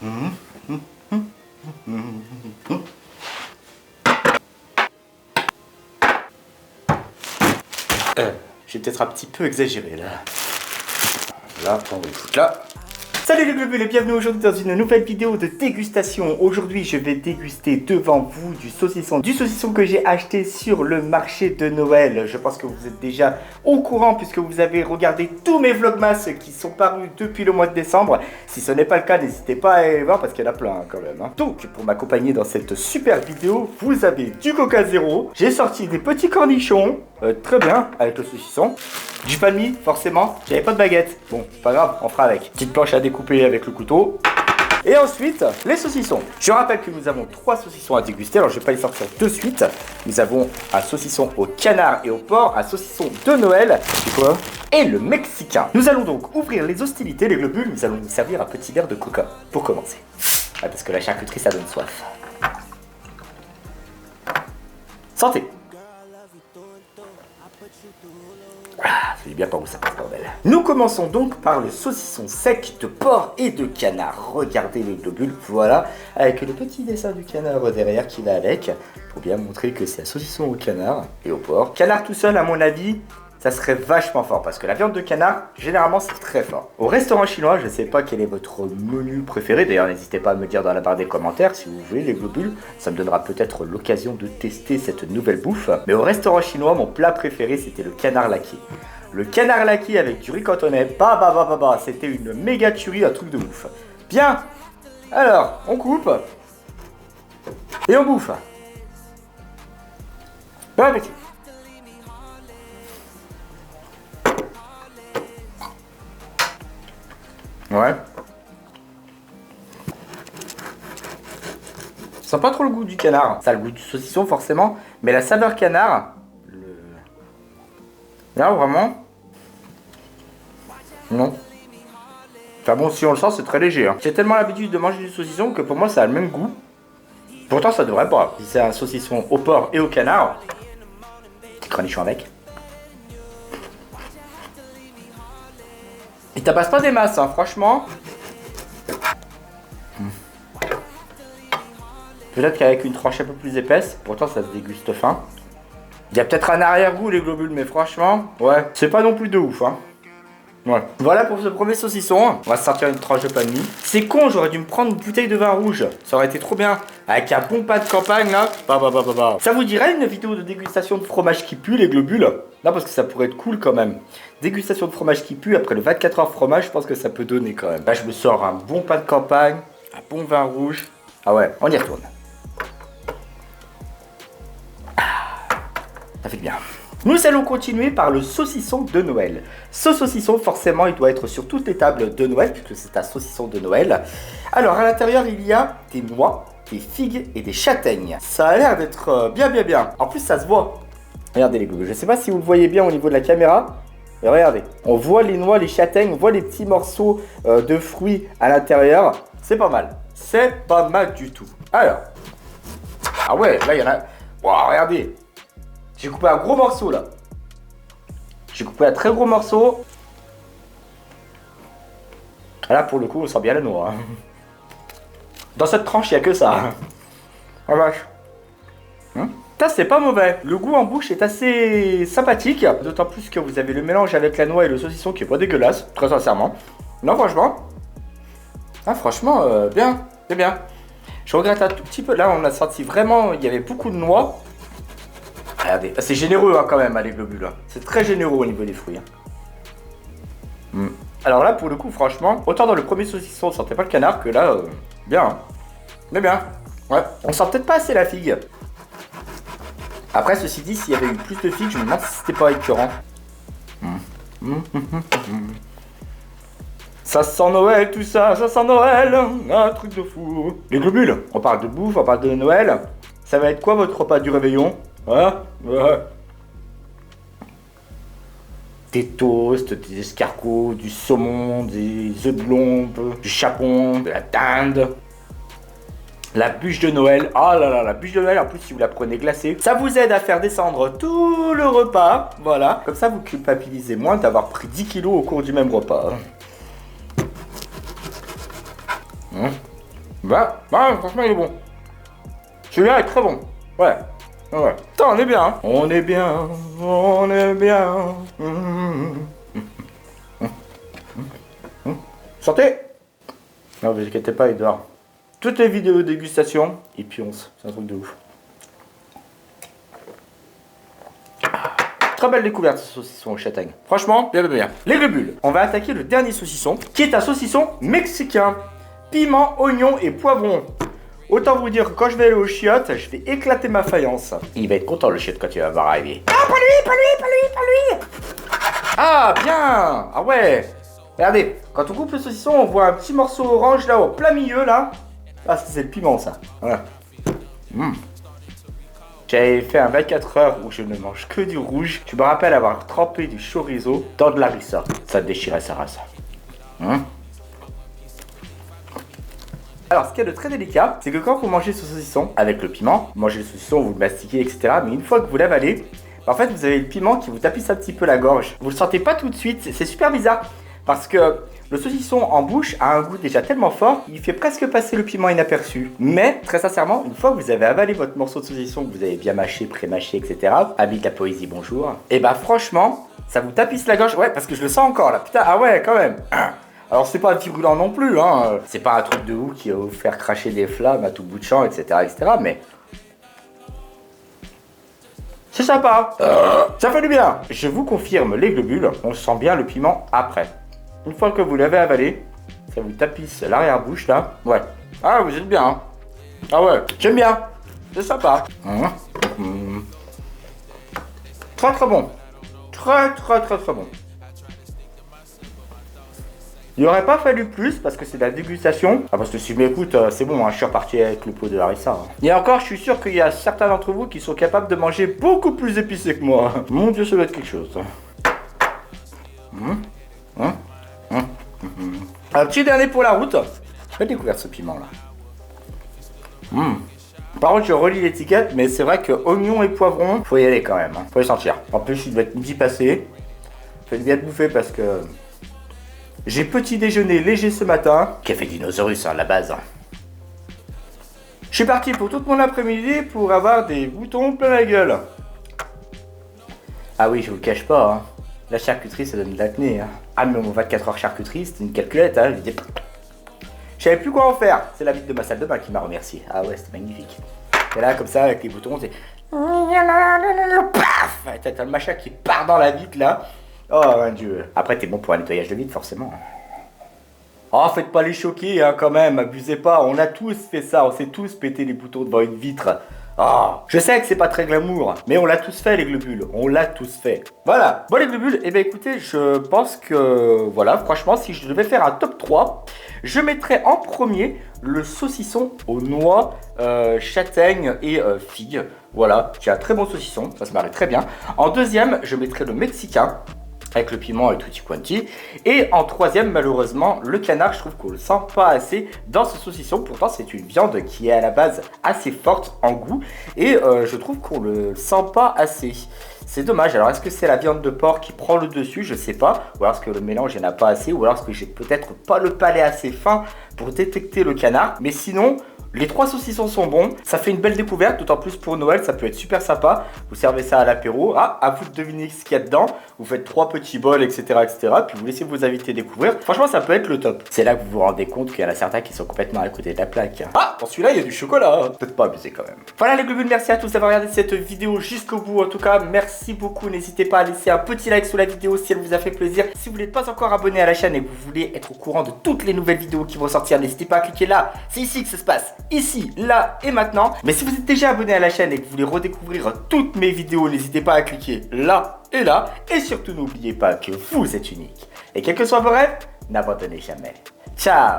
J'ai peut-être un petit peu exagéré là. Là, on va le foutre là. Salut les globules et bienvenue aujourd'hui dans une nouvelle vidéo de dégustation. Aujourd'hui je vais déguster devant vous du saucisson que j'ai acheté sur le marché de Noël. Je pense que vous êtes déjà au courant puisque vous avez regardé tous mes vlogmas qui sont parus depuis le mois de décembre. Si ce n'est pas le cas, n'hésitez pas à aller voir parce qu'il y en a plein quand même. Donc pour m'accompagner dans cette super vidéo, vous avez du Coca Zéro. J'ai sorti des petits cornichons, très bien avec le saucisson. Du pain de mie, forcément, j'avais pas de baguette. Bon, pas grave, on fera avec. Petite planche à découper avec le couteau. Et ensuite, les saucissons. Je rappelle que nous avons 3 saucissons à déguster. Alors, je vais pas les sortir de suite. Nous avons un saucisson au canard et au porc, un saucisson de Noël, c'est quoi? Et le mexicain. Nous allons donc ouvrir les hostilités, les globules. Nous allons nous servir un petit verre de coca pour commencer. Ah, parce que la charcuterie, ça donne soif. Santé. Ah, c'est bien par où ça passe, bordel. Nous commençons donc par le saucisson sec de porc et de canard. Regardez les globules, voilà, avec le petit dessin du canard derrière qui va avec, pour bien montrer que c'est un saucisson au canard et au porc. Canard tout seul, à mon avis, ça serait vachement fort, parce que la viande de canard, généralement, c'est très fort. Au restaurant chinois, je ne sais pas quel est votre menu préféré, d'ailleurs, n'hésitez pas à me dire dans la barre des commentaires si vous voulez les globules, ça me donnera peut-être l'occasion de tester cette nouvelle bouffe. Mais au restaurant chinois, mon plat préféré, c'était le canard laqué. Le canard laqué avec du riz cantonais, c'était une méga tuerie, un truc de ouf. Bien, alors, on coupe, et on bouffe. Bon appétit. Ouais. Ça sent pas trop le goût du canard. Ça a le goût du saucisson forcément, mais la saveur canard, là vraiment, non. Enfin bon, si on le sent, c'est très léger. Hein. J'ai tellement l'habitude de manger du saucisson que pour moi ça a le même goût. Pourtant ça devrait pas. Si c'est un saucisson au porc et au canard, petit cornichon avec. Il tabasse pas des masses, hein, franchement. Peut-être qu'avec une tranche un peu plus épaisse, pourtant ça se déguste fin. Il y a peut-être un arrière-goût les globules, mais franchement, ouais, c'est pas non plus de ouf, hein. Ouais. Voilà pour ce premier saucisson. On va sortir une tranche de pain de mie. C'est con, j'aurais dû me prendre une bouteille de vin rouge. Ça aurait été trop bien. Avec un bon pain de campagne là. Ça vous dirait une vidéo de dégustation de fromage qui pue les globules? Non, parce que ça pourrait être cool quand même. Dégustation de fromage qui pue après le 24 heures fromage, je pense que ça peut donner quand même. Là, je me sors un bon pain de campagne, un bon vin rouge. Ah ouais, on y retourne. Ça fait bien. Nous allons continuer par le saucisson de Noël. Ce saucisson, forcément, il doit être sur toutes les tables de Noël, puisque c'est un saucisson de Noël. Alors, à l'intérieur, il y a des noix, des figues et des châtaignes. Ça a l'air d'être bien. En plus, ça se voit. Regardez les globules. Je ne sais pas si vous le voyez bien au niveau de la caméra, mais regardez. On voit les noix, les châtaignes, on voit les petits morceaux de fruits à l'intérieur. C'est pas mal. C'est pas mal du tout. Alors. Ah ouais, là, il y en a... Wow, regardez. J'ai coupé un gros morceau là. J'ai coupé un très gros morceau. Là pour le coup on sent bien la noix. Hein. Dans cette tranche il n'y a que ça. Oh vache. Ça c'est pas mauvais. Le goût en bouche est assez sympathique. D'autant plus que vous avez le mélange avec la noix et le saucisson qui est pas dégueulasse. Très sincèrement. Non franchement. Ah franchement bien. C'est bien. Je regrette un tout petit peu. Là on a senti vraiment. Il y avait beaucoup de noix. Regardez, c'est généreux hein, quand même les globules. Hein. C'est très généreux au niveau des fruits. Hein. Alors là pour le coup franchement, autant dans le premier saucisson on sentait pas le canard que là, bien. Hein. Mais bien. Ouais. On sent peut-être pas assez la figue. Après ceci dit, s'il y avait eu plus de figues, je me demande si c'était pas écœurant. Ça sent Noël tout ça, ça sent Noël. Un truc de fou. Les globules, on parle de bouffe, on parle de Noël. Ça va être quoi votre repas du réveillon? Ouais. Des toasts, des escargots, du saumon, des œufs de blombe, du chapon, de la dinde. La bûche de Noël. Oh là là, la bûche de Noël, en plus si vous la prenez glacée, ça vous aide à faire descendre tout le repas. Voilà, comme ça vous culpabilisez moins d'avoir pris 10 kilos au cours du même repas. Bah, franchement, il est bon. Celui-là est très bon. Ouais. Ouais. Putain, on est bien. Hein. On est bien. On est bien. Sortez. Non, vous inquiétez pas, il dort. Toutes les vidéos de dégustation, il pionce. C'est un truc de ouf. Très belle découverte ce saucisson au châtaigne. Franchement, bien. Les globules. On va attaquer le dernier saucisson, qui est un saucisson mexicain. Piment, oignon et poivron. Autant vous dire que quand je vais aller au chiottes, je vais éclater ma faïence. Il va être content le chiotte quand il va voir arriver. Ah, pas lui. Ah, bien. Ah ouais. Regardez, quand on coupe le saucisson, on voit un petit morceau orange là au plein milieu là. Ah, c'est le piment ça. Voilà. J'avais fait un 24 heures où je ne mange que du rouge. Je me rappelle avoir trempé du chorizo dans de la harissa. Ça déchirait sa race. Alors, ce qui est de très délicat, c'est que quand vous mangez ce saucisson avec le piment, vous mangez le saucisson, vous le mastiquez, etc. Mais une fois que vous l'avalez, en fait, vous avez le piment qui vous tapisse un petit peu la gorge. Vous le sentez pas tout de suite, c'est super bizarre. Parce que le saucisson en bouche a un goût déjà tellement fort, il fait presque passer le piment inaperçu. Mais, très sincèrement, une fois que vous avez avalé votre morceau de saucisson, que vous avez bien mâché, pré-mâché, etc. Ami de la poésie, bonjour. Et bah franchement, ça vous tapisse la gorge. Ouais, parce que je le sens encore là. Putain, ah ouais, quand même. Alors c'est pas un petit brûlant non plus, hein. C'est pas un truc de ouf qui va vous faire cracher des flammes à tout bout de champ, etc. Mais... c'est sympa. Ça fait du bien. Je vous confirme, les globules, on sent bien le piment après. Une fois que vous l'avez avalé, ça vous tapisse l'arrière-bouche là. Ouais. Ah, vous êtes bien. Hein. Ah ouais, j'aime bien. C'est sympa. Très bon. Très bon. Il n'aurait pas fallu plus parce que c'est de la dégustation. Ah, parce que si je m'écoute, c'est bon, hein, je suis reparti avec le pot de harissa. Hein. Et encore, je suis sûr qu'il y a certains d'entre vous qui sont capables de manger beaucoup plus épicé que moi. Mon Dieu, ça doit être quelque chose. Un petit dernier pour la route. J'ai découvert ce piment là. Par contre, je relis l'étiquette, mais c'est vrai que oignon et poivron, faut y aller quand même. Hein. Faut les sentir. En plus, il doit être midi passé. Faites bien de bouffer parce que j'ai petit déjeuner léger ce matin. Café dinosaurus à la base. Je suis parti pour toute mon après-midi pour avoir des boutons plein la gueule. Ah oui, je vous le cache pas. Hein. La charcuterie, ça donne de l'acné. Hein. Ah, mais mon 24 heures charcuterie, c'était une calculette. Hein. Je savais plus quoi en faire. C'est la vitre de ma salle de bain qui m'a remercié. Ah ouais, c'était magnifique. Et là, comme ça, avec les boutons, c'est... paf! T'as le machin qui part dans la vitre, là. Oh, mon Dieu. Après, t'es bon pour un nettoyage de vitre, forcément. Oh, faites pas les choquer, hein, quand même. Abusez pas. On a tous fait ça. On s'est tous pété les boutons devant une vitre. Oh, je sais que c'est pas très glamour, mais on l'a tous fait les globules, on l'a tous fait. Voilà, bon les globules, eh bien écoutez, je pense que, voilà, franchement, si je devais faire un top 3, je mettrais en premier le saucisson aux noix, châtaigne et figues. Voilà, qui est un très bon saucisson, ça se marie très bien. En deuxième, je mettrais le mexicain, avec le piment et tutti quanti. Et en troisième, malheureusement, le canard, je trouve qu'on le sent pas assez dans ce saucisson. Pourtant, c'est une viande qui est à la base assez forte en goût. Et je trouve qu'on le sent pas assez. C'est dommage. Alors, est-ce que c'est la viande de porc qui prend le dessus? Je sais pas. Ou alors est-ce que le mélange, il n'y en a pas assez? Ou alors est-ce que j'ai peut-être pas le palais assez fin pour détecter le canard? Mais sinon... les trois saucissons sont bons, ça fait une belle découverte, d'autant plus pour Noël, ça peut être super sympa. Vous servez ça à l'apéro, à vous de deviner ce qu'il y a dedans. Vous faites 3 petits bols, etc., puis vous laissez vos invités découvrir. Franchement, ça peut être le top. C'est là que vous vous rendez compte qu'il y en a certains qui sont complètement à côté de la plaque. Ah, dans celui-là, il y a du chocolat. Peut-être pas abuser quand même. Voilà les globules, merci à tous d'avoir regardé cette vidéo jusqu'au bout. En tout cas, merci beaucoup. N'hésitez pas à laisser un petit like sous la vidéo si elle vous a fait plaisir. Si vous n'êtes pas encore abonné à la chaîne et que vous voulez être au courant de toutes les nouvelles vidéos qui vont sortir, n'hésitez pas à cliquer là. C'est ici que ça se passe. Ici, là et maintenant. Mais si vous êtes déjà abonné à la chaîne et que vous voulez redécouvrir toutes mes vidéos, n'hésitez pas à cliquer là et là. Et surtout, n'oubliez pas que vous êtes unique. Et quel que soit vos rêves, n'abandonnez jamais. Ciao!